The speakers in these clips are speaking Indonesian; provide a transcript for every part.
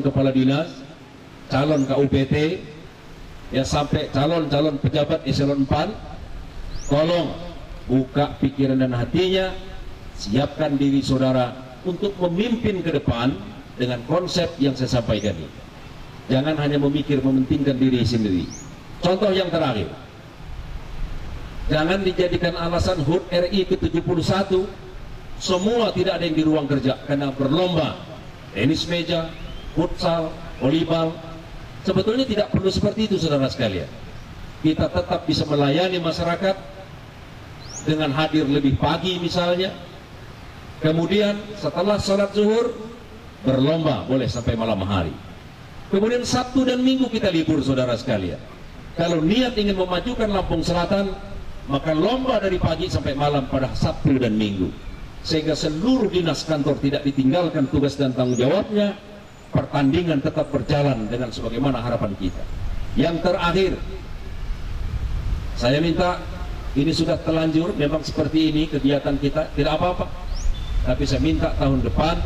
kepala dinas, calon KUPT, ya sampai calon-calon pejabat eselon 4, tolong buka pikiran dan hatinya, siapkan diri saudara untuk memimpin ke depan dengan konsep yang saya sampaikan ini. Jangan hanya memikir mementingkan diri sendiri. Contoh yang terakhir, jangan dijadikan alasan HUT RI ke-71 semua tidak ada yang di ruang kerja karena berlomba tenis meja, futsal, volleyball. Sebetulnya tidak perlu seperti itu, saudara sekalian. Kita tetap bisa melayani masyarakat dengan hadir lebih pagi misalnya, kemudian setelah sholat zuhur berlomba boleh sampai malam hari, kemudian Sabtu dan Minggu kita libur, saudara sekalian. Kalau niat ingin memajukan Lampung Selatan, maka lomba dari pagi sampai malam pada Sabtu dan Minggu, sehingga seluruh dinas kantor tidak ditinggalkan tugas dan tanggung jawabnya. Pertandingan tetap berjalan dengan sebagaimana harapan kita. Yang terakhir, saya minta, ini sudah terlanjur memang seperti ini kegiatan kita, tidak apa-apa, tapi saya minta tahun depan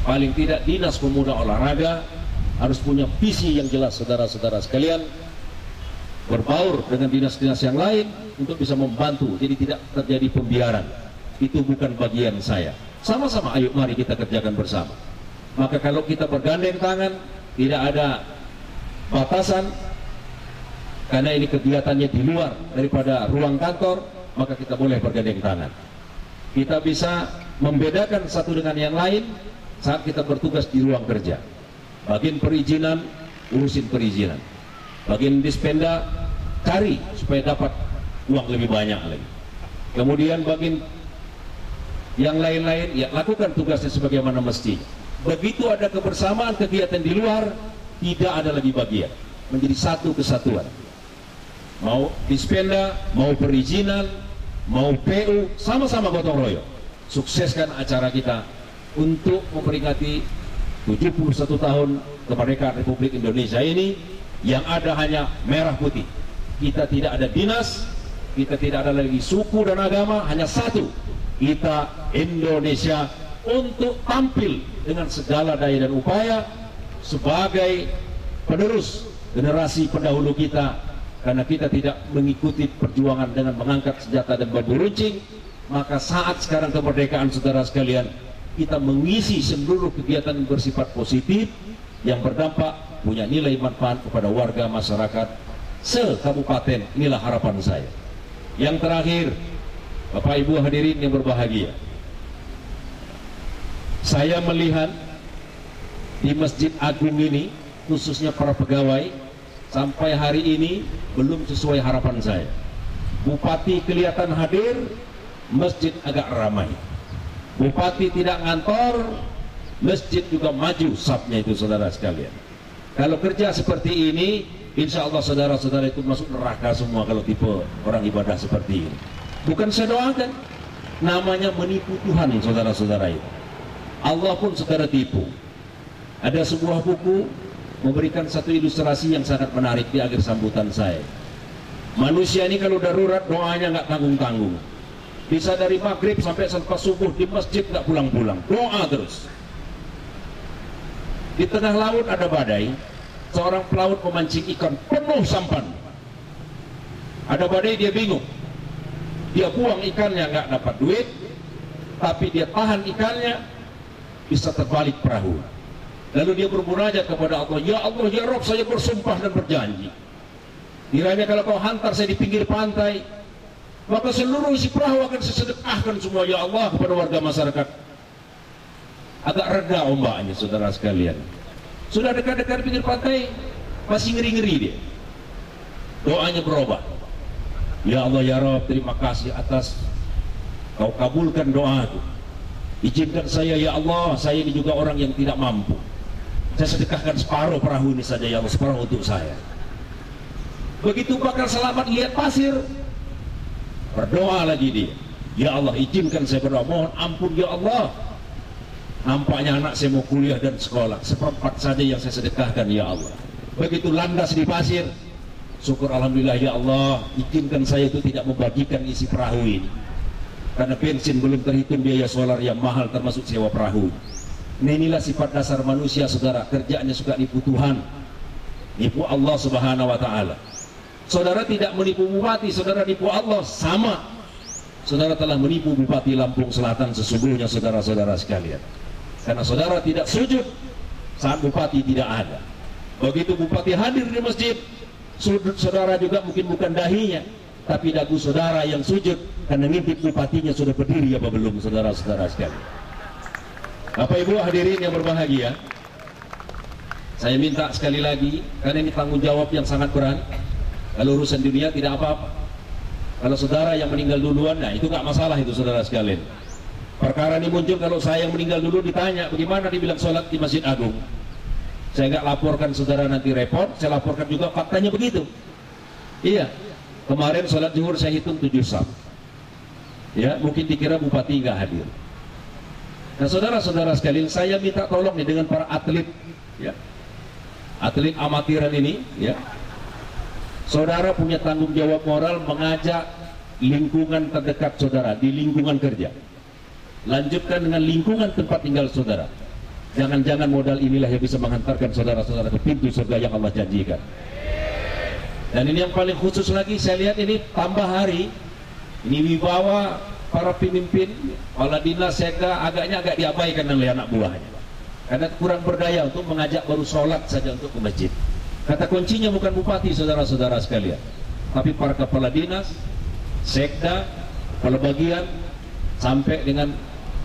paling tidak Dinas Pemuda Olahraga harus punya visi yang jelas, saudara-saudara sekalian, berbaur dengan dinas-dinas yang lain untuk bisa membantu, jadi tidak terjadi pembiaran. Itu bukan bagian saya. Sama-sama, ayo mari kita kerjakan bersama. Maka kalau kita bergandeng tangan, tidak ada batasan, karena ini kegiatannya di luar daripada ruang kantor, maka kita boleh bergandeng tangan. Kita bisa membedakan satu dengan yang lain saat kita bertugas di ruang kerja. Bagian perizinan, urusin perizinan. Bagian dispenda, cari supaya dapat uang lebih banyak lagi. Kemudian bagian yang lain-lain, ya lakukan tugasnya sebagaimana mestinya. Begitu ada kebersamaan kegiatan di luar, tidak ada lagi bagian, menjadi satu kesatuan. Mau dispenda, mau perizinan, mau PU, sama-sama gotong royong. Sukseskan acara kita untuk memperingati 71 tahun kemerdekaan Republik Indonesia ini, yang ada hanya merah putih. Kita tidak ada dinas, kita tidak ada lagi suku dan agama, hanya satu. Kita Indonesia, untuk tampil dengan segala daya dan upaya sebagai penerus generasi pendahulu kita, karena kita tidak mengikuti perjuangan dengan mengangkat senjata dan bambu runcing. Maka saat sekarang kemerdekaan, saudara sekalian, kita mengisi seluruh kegiatan yang bersifat positif yang berdampak, punya nilai manfaat kepada warga masyarakat se-kabupaten. Inilah harapan saya. Yang terakhir, Bapak Ibu hadirin yang berbahagia, saya melihat di Masjid Agung ini, khususnya para pegawai, sampai hari ini belum sesuai harapan saya. Bupati kelihatan hadir, masjid agak ramai. Bupati tidak ngantor, masjid juga maju sapnya itu, saudara sekalian. Kalau kerja seperti ini, insya Allah saudara-saudara itu masuk neraka semua kalau tipe orang ibadah seperti ini. Bukan saya doakan, namanya menipu Tuhan, saudara-saudara itu. Allah pun saudara tipu. Ada sebuah buku memberikan satu ilustrasi yang sangat menarik di akhir sambutan saya. Manusia ini kalau darurat doanya nggak tanggung-tanggung. Bisa dari maghrib sampai selepas subuh di masjid nggak pulang-pulang, doa terus. Di tengah laut ada badai, seorang pelaut memancing ikan penuh sampan. Ada badai, dia bingung. Dia buang ikannya nggak dapat duit, tapi dia tahan ikannya, bisa terbalik perahu. Lalu dia bermunajat kepada Allah, ya Allah, ya Rabb, saya bersumpah dan berjanji, kiranya kalau kau hantar saya di pinggir pantai, maka seluruh isi perahu akan saya sedekahkan semua, ya Allah, kepada warga masyarakat. Agak reda ombaknya, saudara sekalian. Sudah dekat-dekat pinggir pantai, masih ngeri-ngeri dia. Doanya berubah. Ya Allah, ya Rabb, terima kasih atas kau kabulkan doaku. Izinkan saya, ya Allah, saya ini juga orang yang tidak mampu. Saya sedekahkan separuh perahu ini saja, ya Allah, separuh untuk saya. Begitu bakal selamat lihat pasir, berdoa lagi dia. Ya Allah, izinkan saya berdoa, mohon ampun ya Allah. Nampaknya anak saya mau kuliah dan sekolah, seperempat saja yang saya sedekahkan, ya Allah. Begitu landas di pasir, syukur alhamdulillah, ya Allah, izinkan saya itu tidak membagikan isi perahu ini, karena bensin belum terhitung, biaya solar yang mahal termasuk sewa perahu. Nah, inilah sifat dasar manusia, saudara. Kerjaannya suka nipu Tuhan, nipu Allah Subhanahu wa Ta'ala. Saudara tidak menipu bupati, saudara nipu Allah. Sama, saudara telah menipu Bupati Lampung Selatan sesungguhnya, saudara-saudara sekalian. Karena saudara tidak sujud saat bupati tidak ada. Begitu bupati hadir di masjid, sujud saudara juga mungkin bukan dahinya, tapi dagu saudara yang sujud, karena ngintip bupatinya sudah berdiri apa belum, saudara-saudara sekalian. Bapak Ibu hadirin yang berbahagia, saya minta sekali lagi, karena ini tanggung jawab yang sangat berat. Kalau urusan dunia tidak apa-apa. Kalau saudara yang meninggal duluan, nah itu nggak masalah itu, saudara sekalian. Perkara ini muncul kalau saya yang meninggal dulu ditanya, bagaimana dibilang sholat di Masjid Agung. Saya nggak laporkan saudara nanti repot, saya laporkan juga faktanya begitu. Iya, kemarin sholat zuhur saya hitung 7 saf. Ya, mungkin dikira bupati nggak hadir. Nah, saudara-saudara sekalian, saya minta tolong nih dengan para atlet, ya, atlet amatiran ini, ya. Saudara punya tanggung jawab moral mengajak lingkungan terdekat saudara di lingkungan kerja. Lanjutkan dengan lingkungan tempat tinggal saudara. Jangan-jangan modal inilah yang bisa menghantarkan saudara-saudara ke pintu surga yang Allah janjikan. Dan ini yang paling khusus lagi, saya lihat ini tambah hari, ini wibawa para pemimpin, kepala dinas, sekda agak diabaikan oleh anak buahnya. Karena kurang berdaya untuk mengajak baru sholat saja untuk ke masjid. Kata kuncinya bukan bupati, saudara-saudara sekalian, tapi para kepala dinas, sekda, kepala bagian, sampai dengan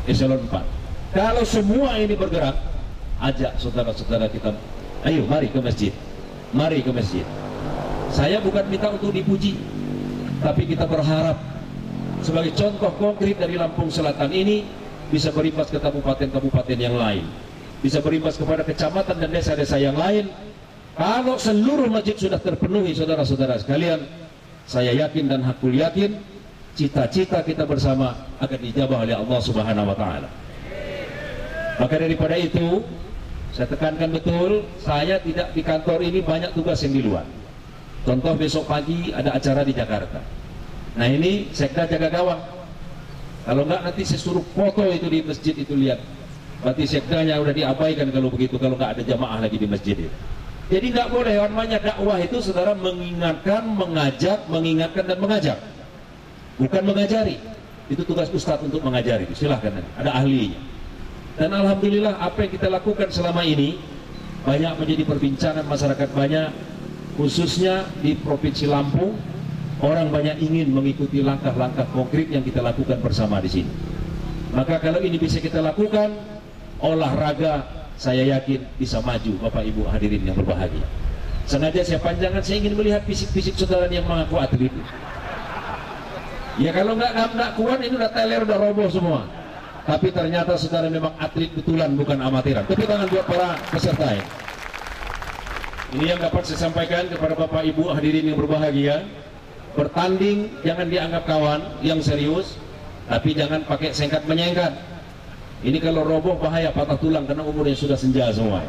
eselon 4. Kalau semua ini bergerak, ajak saudara-saudara kita, ayo mari ke masjid, mari ke masjid. Saya bukan minta untuk dipuji, tapi kita berharap sebagai contoh konkret dari Lampung Selatan ini bisa berimbas ke kabupaten-kabupaten yang lain, bisa berimbas kepada kecamatan dan desa-desa yang lain. Kalau seluruh masjid sudah terpenuhi, saudara-saudara sekalian, saya yakin dan hakul yakin cita-cita kita bersama akan dijabah oleh Allah Subhanahu wa Ta'ala. Maka daripada itu, saya tekankan betul, saya tidak di kantor ini, banyak tugas yang di luar. Contoh besok pagi ada acara di Jakarta. Nah ini sekda jaga gawang. Kalau enggak nanti saya suruh foto itu di masjid itu, lihat. Berarti sekdanya udah diabaikan kalau begitu, kalau enggak ada jamaah lagi di masjid itu. Jadi enggak boleh, namanya dakwah itu saudara mengingatkan, mengajak, mengingatkan dan mengajak. Bukan mengajari. Itu tugas ustadz untuk mengajari. Silahkan, ada ahlinya. Dan alhamdulillah apa yang kita lakukan selama ini banyak menjadi perbincangan masyarakat banyak, khususnya di Provinsi Lampung. Orang banyak ingin mengikuti langkah-langkah konkret yang kita lakukan bersama di sini. Maka kalau ini bisa kita lakukan, olahraga saya yakin bisa maju, Bapak Ibu hadirin yang berbahagia. Sengaja saya panjangkan, saya ingin melihat fisik-fisik saudara yang mengaku atlet. Ya kalau nggak kuat ini udah teler, udah roboh semua. Tapi ternyata saudara memang atlet betulan, bukan amatiran. Tepuk tangan buat para peserta ya. Ini yang dapat saya sampaikan kepada Bapak Ibu hadirin yang berbahagia. Bertanding jangan dianggap kawan yang serius, tapi jangan pakai sengkat menyengkat. Ini kalau roboh bahaya, patah tulang karena umurnya sudah senja semua.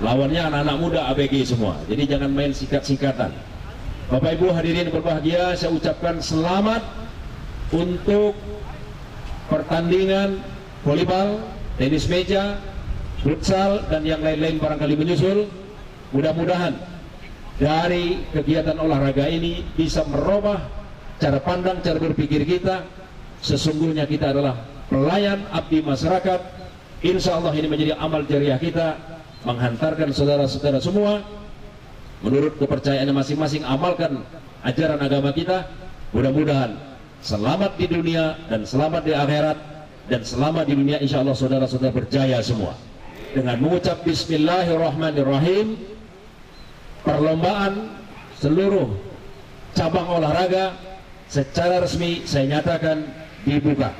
Lawannya anak-anak muda ABG semua. Jadi jangan main sikat-sikatan. Bapak Ibu hadirin yang berbahagia, saya ucapkan selamat untuk pertandingan volleyball, tenis meja, futsal dan yang lain-lain barangkali menyusul. Mudah-mudahan dari kegiatan olahraga ini bisa merubah cara pandang, cara berpikir kita. Sesungguhnya kita adalah pelayan abdi masyarakat. Insya Allah ini menjadi amal jariah kita, menghantarkan saudara-saudara semua menurut kepercayaan masing-masing, amalkan ajaran agama kita. Mudah-mudahan selamat di dunia dan selamat di akhirat, dan selamat di dunia insya Allah saudara-saudara berjaya semua. Dengan mengucap bismillahirrahmanirrahim, perlombaan seluruh cabang olahraga secara resmi saya nyatakan dibuka.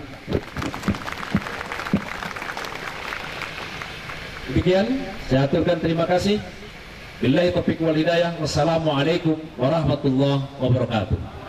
Demikian saya aturkan, terima kasih. Billahi taufiq wal hidayah. Wassalamualaikum warahmatullahi wabarakatuh.